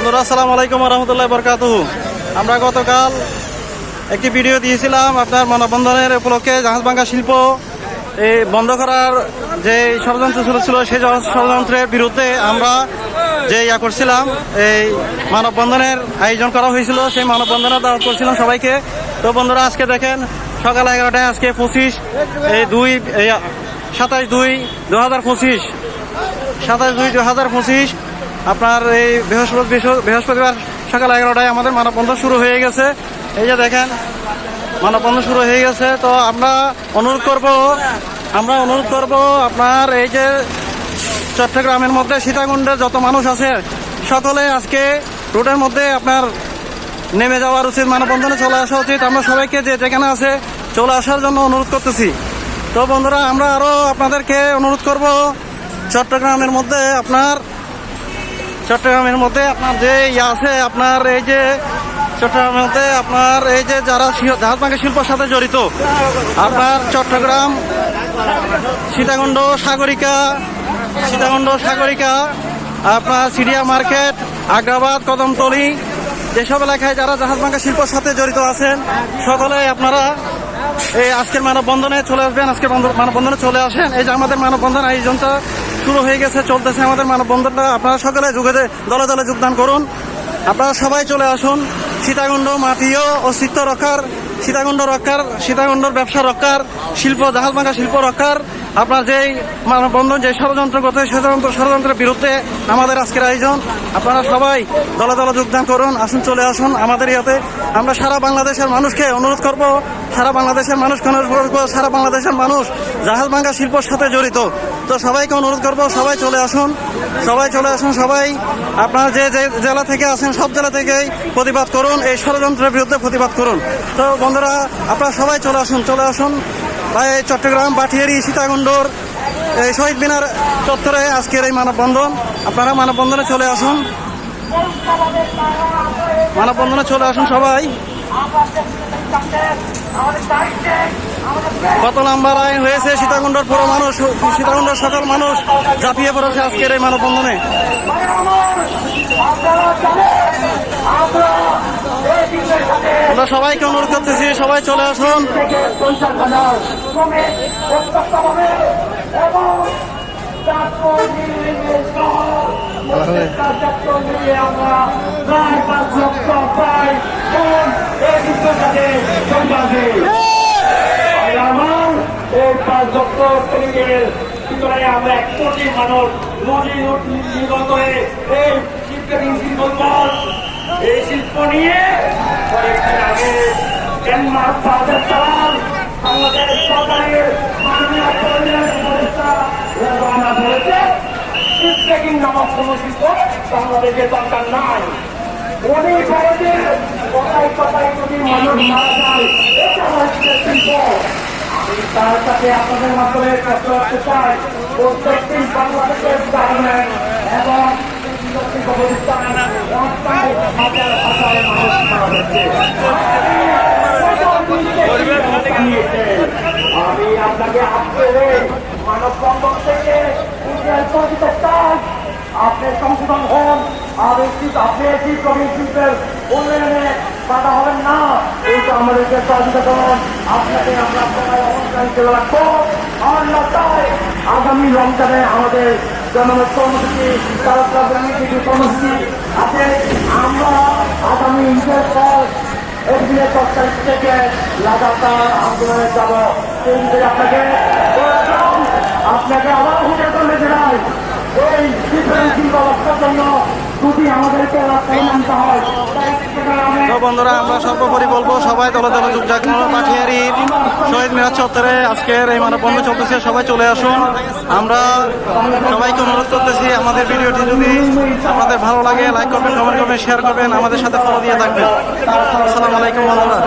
বন্ধুরা আসসালামু আলাইকুম ওয়া রাহমাতুল্লাহি ওয়া বারাকাতুহু। আমরা গতকাল একটি ভিডিও দিয়েছিলাম আপনার মানববন্ধনের উপলক্ষে জাহাজ ভাঙা শিল্প এই বন্ধ করার যে ষড়যন্ত্র ছিল সেই ষড়যন্ত্রের বিরুদ্ধে আমরা যে করছিলাম, এই মানববন্ধনের আয়োজন করা হয়েছিল। সেই মানববন্ধনে দাওয়াত করছিলাম সবাইকে। তো বন্ধুরা আজকে দেখেন সকাল 11টায় আজকে 27/2/2025 আপনার এই বৃহস্পতিবার সকাল 11টায় আমাদের মানববন্ধন শুরু হয়ে গেছে। এই যে দেখেন মানববন্ধন শুরু হয়ে গেছে। তো আমরা অনুরোধ করব আপনার এই যে চট্টগ্রামের মধ্যে সীতাকুণ্ডের যত মানুষ আছে সকলে আজকে রোডের মধ্যে আপনার নেমে যাওয়ার উচিত, মানববন্ধনে চলে আসা উচিত। আমরা সবাইকে যে যেখানে আছে চলে আসার জন্য অনুরোধ করতেছি। তো বন্ধুরা আমরা আরও আপনাদেরকে অনুরোধ করব চট্টগ্রামের মধ্যে আপনার যে আছে আপনার এই যে চট্টগ্রামের মধ্যে আপনার এই যে যারা জাহাজ ভাঙা শিল্পের সাথে জড়িত আপনার চট্টগ্রাম সীতাকুণ্ড সাগরিকা আপনার সিডিয়া মার্কেট, আগ্রাবাদ, কদমতলী যেসব এলাকায় যারা জাহাজ ভাঙা শিল্পের সাথে জড়িত আছেন সকলে আপনারা এই আজকের মানববন্ধনে চলে আসবেন। আজকে মানববন্ধনে চলে আসেন। এই যে আমাদের মানববন্ধন আয়োজনটা শুরু হয়ে গেছে, চলতেছে আমাদের মানববন্ধনটা। আপনারা সকলে দলে দলে যোগদান করুন। আপনারা সবাই চলে আসুন। সীতাকুণ্ড মাটিও অস্তিত্ব রক্ষার, সীতাকুণ্ডর ব্যবসা রক্ষার, জাহাজ ভাঙা শিল্প রক্ষার আপনার যেই মানববন্ধন যে ষড়যন্ত্র করতে ষড়যন্ত্রের বিরুদ্ধে আমাদের আজকের আয়োজন। আপনারা সবাই দলে দলে যোগদান করুন, আসুন, চলে আসুন আমাদের ইয়াতে। আমরা সারা বাংলাদেশের মানুষকে অনুরোধ করব, সারা বাংলাদেশের মানুষ জাহাজ ভাঙা শিল্পের সাথে জড়িত। তো সবাইকে অনুরোধ করব সবাই চলে আসুন। সবাই আপনারা যে জেলা থেকে আসেন সব জেলা থেকেই প্রতিবাদ করুন, এই ষড়যন্ত্রের বিরুদ্ধে প্রতিবাদ করুন। তো বন্ধুরা আপনারা সবাই চলে আসুন ভাই, চট্টগ্রাম বাটিয়ারি সীতাকুণ্ডর এই শহীদ মিনার চত্বরে আজকের এই মানববন্ধন। আপনারা মানববন্ধনে চলে আসুন সবাই। কত নাম্বার আইন হয়েছে সীতাকুণ্ডর সকল মানুষ ঝাঁপিয়ে পড়েছে আজকের এই মানববন্ধনে। আমরা সবাইকে অনুরোধ করতেছি সবাই চলে আসুন। আমরা 1 কোটি মানুষ এই শিল্প নিয়ে কয়েকদিন আগে ডেনমার্ক বাংলাদেশ সরকারের মাননীয় বলেছে শিল্পেকিং নামক কোন শিল্প বাংলাদেশের দরকার নাই। উনি বলেছে কথায় যদি মানুষ মারা যায় এটা হচ্ছে শিল্প। আমি তার সাথে আপনাদের মাধ্যমে কথা রাখতে চাই, প্রত্যেকটি বাংলাদেশের গার্মেন্ট এবং আমি আপনাকে মানববন্ধন থেকে আপনি সংশোধন হন, আর আপনি শিল্পের উন্নয়নে বাধা হবেন না। এইটা আমাদেরকে সহযোগিতা করুন। আপনাকে আমরা অনুষ্ঠান চলে রাখবো। আগামী রমজানে আমাদের জনমত কর্মসূচি কর্মসূচি আছে। আমরা আগামী ঈদের পর এপ্রিলের 10 তারিখ থেকে লাগাতার আন্দোলনে যাব। সেই হিসেবে আপনাকে আবার হুঁশিয়ার করলে জানাই, এই শিল্প রক্ষার জন্য যদি আমাদেরকে রাস্তায় নামতে হয়। তো বন্ধুরা আমরা সর্বোপরি বলবো সবাই দলে দলে যোগদান করুন। বাটিয়ারির শহীদ মিনার চত্বরে আজকের এই মানববন্ধন চলতেছে, সবাই চলে আসুন। আমরা সবাইকে অনুরোধ করতেছি আমাদের ভিডিওটি যদি আপনাদের ভালো লাগে লাইক করবেন, কমেন্ট করবেন, শেয়ার করবেন, আমাদের সাথে ফলো দিয়ে থাকবেন। আসসালামু আলাইকুম বন্ধুরা।